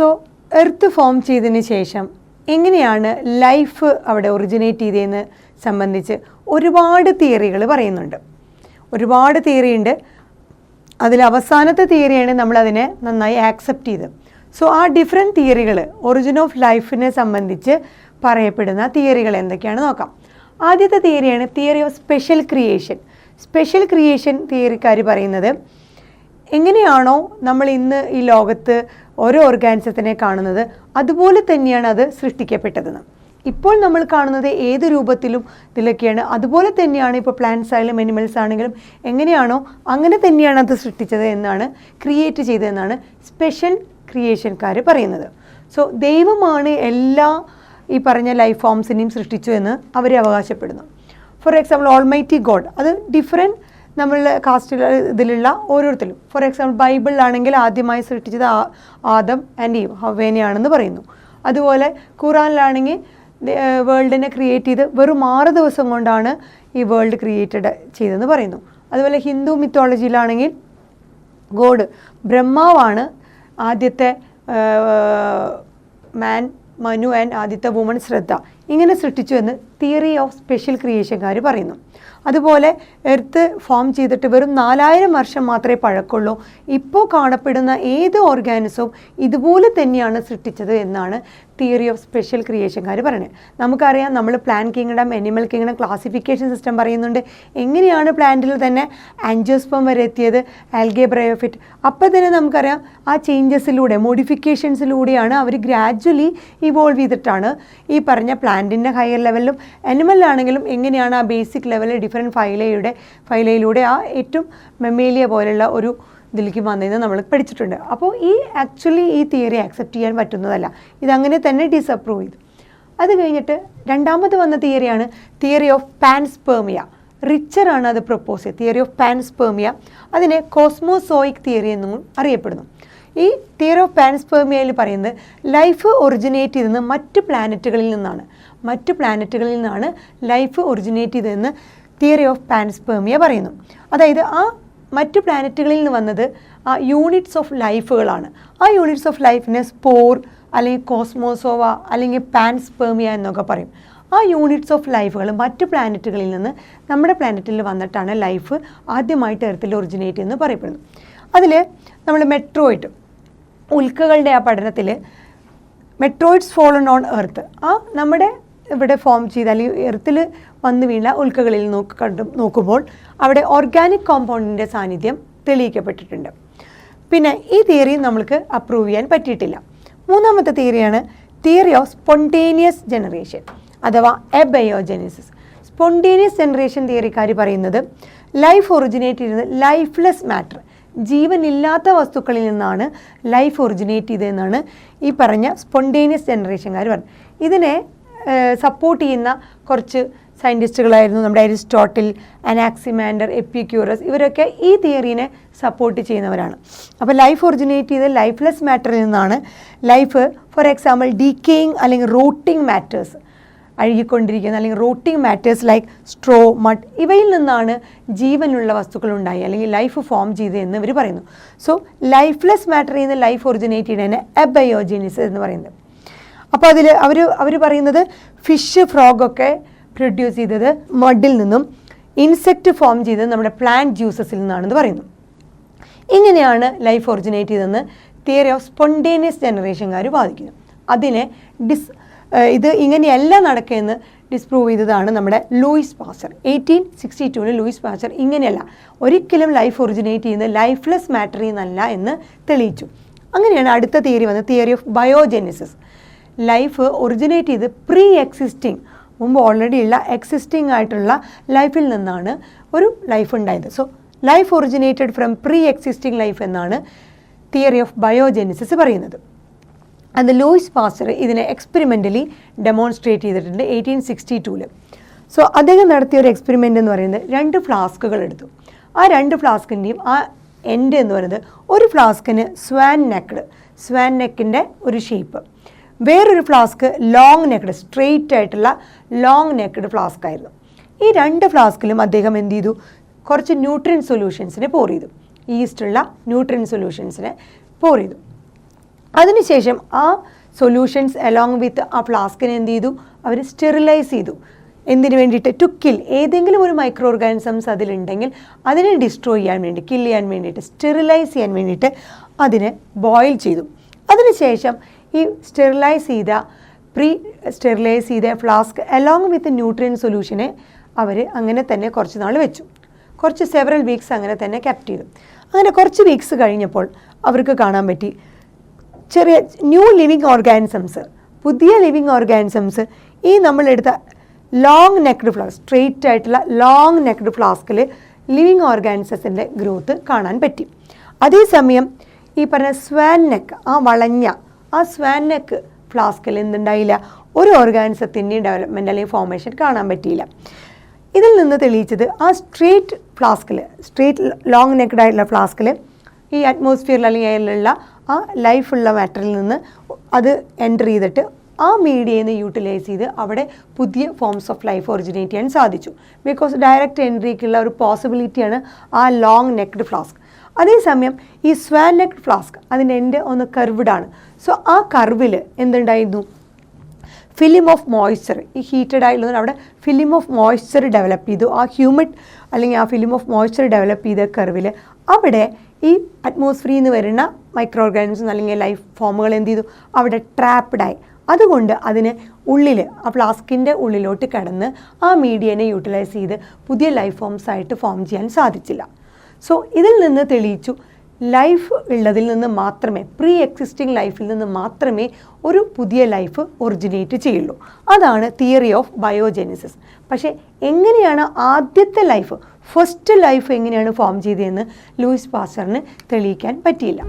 So earth form ചെയ്തതിന് ശേഷം എങ്ങനെയാണ് ലൈഫ് അവിടെ ഒറിജിനേറ്റ് ചെയ്തതെന്ന് സംബന്ധിച്ച് ഒരുപാട് തിയറികൾ പറയുന്നുണ്ട്. ഒരുപാട് തിയറി ഉണ്ട്. അതിൽ അവസാനത്തെ തിയറിയാണ് നമ്മളതിനെ നന്നായി ആക്സെപ്റ്റ് ചെയ്തത്. സോ ആ ഡിഫറെൻറ്റ് തിയറികൾ ഒറിജിൻ ഓഫ് ലൈഫിനെ സംബന്ധിച്ച് പറയപ്പെടുന്ന തിയറികൾ എന്തൊക്കെയാണെന്ന് നോക്കാം. ആദ്യത്തെ തിയറിയാണ് theory of special creation. Special creation തിയറിക്കാർ പറയുന്നത് എങ്ങനെയാണോ നമ്മൾ ഇന്ന് ഈ ലോകത്ത് ഓരോ ഓർഗാനിസത്തിനെ കാണുന്നത് അതുപോലെ തന്നെയാണ് അത് സൃഷ്ടിക്കപ്പെട്ടതെന്ന്. ഇപ്പോൾ നമ്മൾ കാണുന്നത് ഏത് രൂപത്തിലും ഇതിലൊക്കെയാണ്, അതുപോലെ തന്നെയാണ് ഇപ്പോൾ പ്ലാന്റ്സ് ആയാലും അനിമൽസ് ആണെങ്കിലും എങ്ങനെയാണോ അങ്ങനെ തന്നെയാണ് അത് സൃഷ്ടിച്ചത് എന്നാണ്, ക്രിയേറ്റ് ചെയ്തതെന്നാണ് സ്പെഷ്യൽ ക്രിയേഷൻകാർ പറയുന്നത്. സോ ദൈവമാണ് എല്ലാ ഈ പറഞ്ഞ ലൈഫ് ഫോംസിനെയും സൃഷ്ടിച്ചു എന്ന് അവർ അവകാശപ്പെടുന്നു. ഫോർ എക്സാമ്പിൾ ഓൾമൈറ്റി ഗോഡ്, അത് ഡിഫറെൻറ്റ് നമ്മളുടെ കാസ്റ്റിൽ ഇതിലുള്ള ഓരോരുത്തരും. ഫോർ എക്സാമ്പിൾ ബൈബിളിലാണെങ്കിൽ ആദ്യമായി സൃഷ്ടിച്ചത് ആദം ആൻഡ് ഈവ്, ഹവ്വേനെയാണെന്ന് പറയുന്നു. അതുപോലെ ഖുറാനിലാണെങ്കിൽ വേൾഡിനെ ക്രിയേറ്റ് ചെയ്ത് വെറും 6 ദിവസം കൊണ്ടാണ് ഈ വേൾഡ് ക്രിയേറ്റഡ് ചെയ്തതെന്ന് പറയുന്നു. അതുപോലെ ഹിന്ദു മിത്തോളജിയിലാണെങ്കിൽ ഗോഡ് ബ്രഹ്മാവാണ് ആദ്യത്തെ മാൻ മനു ആൻഡ് ആദ്യത്തെ വുമൺ ശ്രദ്ധ ഇങ്ങനെ സൃഷ്ടിച്ചു എന്ന് തിയറി ഓഫ് സ്പെഷ്യൽ ക്രിയേഷൻകാർ പറയുന്നു. അതുപോലെ എർത്ത് ഫോം ചെയ്തിട്ട് വെറും 4000 വർഷം മാത്രമേ പഴക്കമുള്ളൂ. ഇപ്പോൾ കാണപ്പെടുന്ന ഏത് ഓർഗാനിസവും ഇതുപോലെ തന്നെയാണ് സൃഷ്ടിച്ചത് എന്നാണ് തിയറി ഓഫ് സ്പെഷ്യൽ ക്രിയേഷൻകാർ പറയുന്നത്. നമുക്കറിയാം നമ്മൾ plant kingdom, animal kingdom classification system പറയുന്നുണ്ട്. എങ്ങനെയാണ് പ്ലാന്റിൽ തന്നെ ആൻജിയോസ്പം വരെ എത്തിയത്, ആൽഗെ ബ്രയോഫിറ്റ്. അപ്പോൾ തന്നെ നമുക്കറിയാം ആ ചേഞ്ചസിലൂടെ മോഡിഫിക്കേഷൻസിലൂടെയാണ് അവർ ഗ്രാജ്വലി ഇവോൾവ് ചെയ്തിട്ടാണ് ഈ പറഞ്ഞ പ്ലാന്റിൻ്റെ ഹയർ ലെവലിലും അനിമലിലാണെങ്കിലും എങ്ങനെയാണ് ആ ബേസിക് ലെവലിൽ ഡിഫറെൻറ്റ് ഫൈലയിലൂടെ ആ ഏറ്റവും മെമ്മേലിയ പോലുള്ള ഒരു ഇതിലേക്ക് വന്നതെന്ന് നമ്മൾ പഠിച്ചിട്ടുണ്ട്. അപ്പോൾ ആക്ച്വലി ഈ തിയറി ആക്സെപ്റ്റ് ചെയ്യാൻ പറ്റുന്നതല്ല, ഇതങ്ങനെ തന്നെ ഡിസപ്രൂവ് ചെയ്തു. അത് കഴിഞ്ഞിട്ട് രണ്ടാമത് വന്ന തിയറിയാണ് തിയറി ഓഫ് പാൻസ്പെർമിയ. റിച്ചറാണ് അത് പ്രപ്പോസ് ചെയ്തത്, തിയറി ഓഫ് പാൻസ്പെർമിയ. അതിനെ കോസ്മോസോയിക് തിയറി എന്നും അറിയപ്പെടുന്നു. ഈ തിയറി ഓഫ് പാൻസ്പെർമിയയിൽ പറയുന്നത് ലൈഫ് ഒറിജിനേറ്റ് ചെയ്തത് മറ്റ് പ്ലാനറ്റുകളിൽ നിന്നാണ് ലൈഫ് ഒറിജിനേറ്റ് ചെയ്തതെന്ന് തിയറി ഓഫ് പാൻസ്പെർമിയ പറയുന്നു. അതായത് ആ മറ്റ് പ്ലാനറ്റുകളിൽ നിന്ന് വന്നത് ആ യൂണിറ്റ്സ് ഓഫ് ലൈഫുകളാണ്. ആ യൂണിറ്റ്സ് ഓഫ് ലൈഫിനെ സ്പോർ അല്ലെങ്കിൽ കോസ്മോസോവ അല്ലെങ്കിൽ പാൻസ്പെർമിയ എന്നൊക്കെ പറയും. ആ യൂണിറ്റ്സ് ഓഫ് ലൈഫുകൾ മറ്റ് പ്ലാനറ്റുകളിൽ നിന്ന് നമ്മുടെ പ്ലാനറ്റിൽ വന്നിട്ടാണ് ലൈഫ് ആദ്യമായിട്ട് എർത്തിൽ ഒറിജിനേറ്റ് എന്ന് പറയപ്പെടുന്നു. അതിൽ നമ്മൾ മെട്രോയിഡ് ഉൽക്കകളുടെ ആ പഠനത്തിൽ മെട്രോയിഡ്സ് ഫോളൺ ഓൺ എർത്ത്, ആ നമ്മുടെ ഇവിടെ ഫോം ചെയ്ത അല്ലെങ്കിൽ എർത്തിൽ വന്നു വീണ ഉൽക്കകളിൽ നോക്കുമ്പോൾ അവിടെ ഓർഗാനിക് കോമ്പൗണ്ടിൻ്റെ സാന്നിധ്യം തെളിയിക്കപ്പെട്ടിട്ടുണ്ട്. പിന്നെ ഈ തിയറി നമ്മൾക്ക് അപ്രൂവ് ചെയ്യാൻ പറ്റിയിട്ടില്ല. മൂന്നാമത്തെ തിയറിയാണ് തിയറി ഓഫ് സ്പോണ്ടേനിയസ് ജനറേഷൻ അഥവാ എബയോജെനിസിസ്. സ്പോണ്ടേനിയസ് ജനറേഷൻ തിയറിക്കാർ പറയുന്നത് ലൈഫ് ഒറിജിനേറ്റ് ചെയ്യുന്നത് ലൈഫ്ലെസ് മാറ്റർ, ജീവനില്ലാത്ത വസ്തുക്കളിൽ നിന്നാണ് ലൈഫ് ഒറിജിനേറ്റ് ചെയ്തതെന്നാണ് ഈ പറഞ്ഞ സ്പോണ്ടേനിയസ് ജനറേഷൻകാർ പറഞ്ഞത്. ഇതിനെ സപ്പോർട്ട് ചെയ്യുന്ന കുറച്ച് സയൻറ്റിസ്റ്റുകളായിരുന്നു നമ്മുടെ അരിസ്റ്റോട്ടിൽ, അനാക്സിമാൻഡർ, എപ്പിക്യൂറസ്. ഇവരൊക്കെ ഈ തിയറീനെ സപ്പോർട്ട് ചെയ്യുന്നവരാണ്. അപ്പോൾ ലൈഫ് ഒറിജിനേറ്റ് ചെയ്ത് ലൈഫ്ലെസ് മാറ്ററിൽ നിന്നാണ് ലൈഫ്, ഫോർ എക്സാമ്പിൾ ഡീക്കേയിങ് അല്ലെങ്കിൽ റോട്ടിംഗ് മാറ്റേഴ്സ്, അഴുകിക്കൊണ്ടിരിക്കുന്ന അല്ലെങ്കിൽ rotting matters like straw, mud, ഇവയിൽ നിന്നാണ് ജീവനുള്ള വസ്തുക്കൾ ഉണ്ടായി അല്ലെങ്കിൽ ലൈഫ് ഫോം ചെയ്തതെന്ന് ഇവർ പറയുന്നു. സോ ലൈഫ്ലെസ് മാറ്ററിൽ നിന്ന് ലൈഫ് ഒറിജിനേറ്റ് ചെയ്യുന്നതിന് എബയോജെനിസിസ് എന്ന് പറയുന്നത്. അപ്പോൾ അതിൽ അവർ പറയുന്നത് ഫിഷ്, ഫ്രോഗൊക്കെ പ്രൊഡ്യൂസ് ചെയ്തത് മഡിൽ നിന്നും, ഇൻസെക്റ്റ് ഫോം ചെയ്തത് നമ്മുടെ പ്ലാന്റ് ജ്യൂസസിൽ നിന്നാണെന്ന് പറയുന്നു. ഇങ്ങനെയാണ് ലൈഫ് ഒറിജിനേറ്റ് ചെയ്തതെന്ന് തിയറി ഓഫ് സ്പോണ്ടേനിയസ് ജനറേഷൻകാർ വാദിക്കുന്നു. അതിനെ ഇത് ഇങ്ങനെയല്ല നടക്കുകയെന്ന് ഡിസ്പ്രൂവ് ചെയ്തതാണ് നമ്മുടെ ലൂയിസ് പാസ്റ്റർ. 1862 ലൂയിസ് പാസ്റ്റർ ഇങ്ങനെയല്ല, ഒരിക്കലും ലൈഫ് ഒറിജിനേറ്റ് ചെയ്യുന്നത് ലൈഫ്ലെസ് മാറ്ററിൽ നിന്നല്ല എന്ന് തെളിയിച്ചു. അങ്ങനെയാണ് അടുത്ത തിയറി വന്നത്, theory of biogenesis. Life originate ചെയ്ത് പ്രീ എക്സിസ്റ്റിംഗ്, മുമ്പ് ഓൾറെഡി ഉള്ള എക്സിസ്റ്റിംഗ് ആയിട്ടുള്ള ലൈഫിൽ നിന്നാണ് ഒരു ലൈഫ് ഉണ്ടായത്. So life originated from pre existing life എന്നാണ് തിയറി ഓഫ് ബയോജെനിസിസ് പറയുന്നത്. അത് ലൂയിസ് പാസ്റ്റർ ഇതിനെ എക്സ്പെരിമെൻ്റലി ഡെമോൺസ്ട്രേറ്റ് ചെയ്തിട്ടുണ്ട് 1862. സോ അദ്ദേഹം നടത്തിയ ഒരു എക്സ്പെരിമെൻ്റ് എന്ന് പറയുന്നത് 2 ഫ്ലാസ്കുകൾ എടുത്തു. ആ 2 ഫ്ലാസ്കിൻ്റെയും ആ എൻഡ് എന്ന് പറയുന്നത് ഒരു ഫ്ലാസ്കിന് സ്വാൻ നെക്കിൻ്റെ ഒരു ഷേപ്പ്, വേറൊരു ഫ്ലാസ്ക് ലോങ് നെക്ക്ഡ്, സ്ട്രെയിറ്റ് ആയിട്ടുള്ള ലോങ് നെക്ക്ഡ് ഫ്ലാസ്ക് ആയിരുന്നു. ഈ 2 ഫ്ലാസ്കിലും അദ്ദേഹം എന്ത് ചെയ്തു, കുറച്ച് ന്യൂട്രിയൻ സൊല്യൂഷൻസിനെ പോർ ചെയ്തു, ഈസ്റ്റുള്ള ന്യൂട്രിയൻ സൊല്യൂഷൻസിനെ പോർ ചെയ്തു. അതിനുശേഷം ആ സൊല്യൂഷൻസ് അലോങ് വിത്ത് ആ ഫ്ലാസ്കിനെ എന്ത് ചെയ്തു, അവർ സ്റ്റെറിലൈസ് ചെയ്തു. എന്തിനു വേണ്ടിയിട്ട്? To kill. ഏതെങ്കിലും ഒരു മൈക്രോ ഓർഗാനിസംസ് അതിലുണ്ടെങ്കിൽ അതിനെ ഡിസ്ട്രോയ് ചെയ്യാൻ വേണ്ടി, കിൽ ചെയ്യാൻ വേണ്ടിയിട്ട്, സ്റ്റെറിലൈസ് ചെയ്യാൻ വേണ്ടിയിട്ട് അതിനെ ബോയിൽ ചെയ്തു. അതിനുശേഷം ഈ സ്റ്റെറിലൈസ് ചെയ്ത ഫ്ലാസ്ക് അലോങ് വിത്ത് ന്യൂട്രിയൻ സൊല്യൂഷനെ അവർ അങ്ങനെ തന്നെ കുറച്ച് നാൾ വെച്ചു. സെവറൽ വീക്സ് അങ്ങനെ തന്നെ കെപ്റ്റ് ചെയ്തു. അങ്ങനെ കുറച്ച് വീക്സ് കഴിഞ്ഞപ്പോൾ അവർക്ക് കാണാൻ പറ്റി ചെറിയ ന്യൂ ലിവിങ് ഓർഗാനിസംസ്, പുതിയ ലിവിങ് ഓർഗാനിസംസ് ഈ നമ്മളെടുത്ത ലോങ് നെക്ഡ് ഫ്ലാസ്ക്, സ്ട്രെയിറ്റ് ആയിട്ടുള്ള ലോങ് നെക്ഡ് ഫ്ലാസ്കിൽ ലിവിങ് ഓർഗാനിസത്തിൻ്റെ ഗ്രോത്ത് കാണാൻ പറ്റി. അതേസമയം ഈ പറഞ്ഞ സ്വാൻ നെക്ക്, ആ വളഞ്ഞ ആ സ്വാൻ നെക്ക് ഫ്ലാസ്കിൽ എന്തുണ്ടായില്ല, ഒരു ഓർഗാനിസത്തിൻ്റെയും ഡെവലപ്മെൻ്റ് അല്ലെങ്കിൽ ഫോർമേഷൻ കാണാൻ പറ്റിയില്ല. ഇതിൽ നിന്ന് തെളിയിച്ചത് ആ സ്ട്രെയിറ്റ് ലോങ് നെക്ഡ് ആയിട്ടുള്ള ഫ്ലാസ്കിൽ ഈ അറ്റ്മോസ്ഫിയറിൽ അല്ലെങ്കിൽ എയറിലുള്ള ആ ലൈഫുള്ള മാറ്ററിൽ നിന്ന് അത് എൻ്റർ ചെയ്തിട്ട് ആ മീഡിയയിൽ നിന്ന് യൂട്ടിലൈസ് ചെയ്ത് അവിടെ പുതിയ ഫോംസ് ഓഫ് ലൈഫ് ഒറിജിനേറ്റ് ചെയ്യാൻ സാധിച്ചു. ബിക്കോസ് ഡയറക്റ്റ് എൻട്രിക്കുള്ള ഒരു പോസിബിലിറ്റിയാണ് ആ ലോങ് നെക്ഡ് ഫ്ലാസ്ക്. അതേസമയം ഈ സ്വാൻ നെക്ഡ് ഫ്ലാസ്ക് അതിൻ്റെ എൻഡ് ഒന്ന് കർവ്ഡാണ്. സോ ആ കർവിൽ എന്തുണ്ടായിരുന്നു, ഫിലിം ഓഫ് മോയ്സ്ചർ, ഈ ഹീറ്റഡ് ആയിട്ടുള്ളതിന് അവിടെ ഫിലിം ഓഫ് മോയ്സ്ചർ ഡെവലപ്പ് ചെയ്തു. ആ ഹ്യൂമിഡ് അല്ലെങ്കിൽ ആ ഫിലിം ഓഫ് മോയ്സ്ചർ ഡെവലപ്പ് ചെയ്ത കർവിൽ അവിടെ ഈ അറ്റ്മോസ്ഫിയറിൽ നിന്ന് വരുന്ന മൈക്രോ ഓർഗാനിസം അല്ലെങ്കിൽ ലൈഫ് ഫോമുകൾ എന്ത് ചെയ്തു, അവിടെ ട്രാപ്ഡായി. അതുകൊണ്ട് അതിന് ഉള്ളിൽ ആ ഫ്ലാസ്കിൻ്റെ ഉള്ളിലോട്ട് കിടന്ന് ആ മീഡിയനെ യൂട്ടിലൈസ് ചെയ്ത് പുതിയ ലൈഫ് ഫോംസ് ആയിട്ട് ഫോം ചെയ്യാൻ സാധിച്ചില്ല. സോ ഇതിൽ നിന്ന് തെളിയിച്ചു ലൈഫ് ഉള്ളതിൽ നിന്ന് മാത്രമേ, പ്രീ എക്സിസ്റ്റിംഗ് ലൈഫിൽ നിന്ന് മാത്രമേ ഒരു പുതിയ ലൈഫ് ഒറിജിനേറ്റ് ചെയ്യുള്ളൂ. അതാണ് തിയറി ഓഫ് ബയോജെനിസിസ്. പക്ഷേ എങ്ങനെയാണ് ആദ്യത്തെ ലൈഫ്, ഫസ്റ്റ് ലൈഫ് എങ്ങനെയാണ് ഫോം ചെയ്തതെന്ന് ലൂയിസ് പാസ്റ്ററിന് തെളിയിക്കാൻ പറ്റിയില്ല.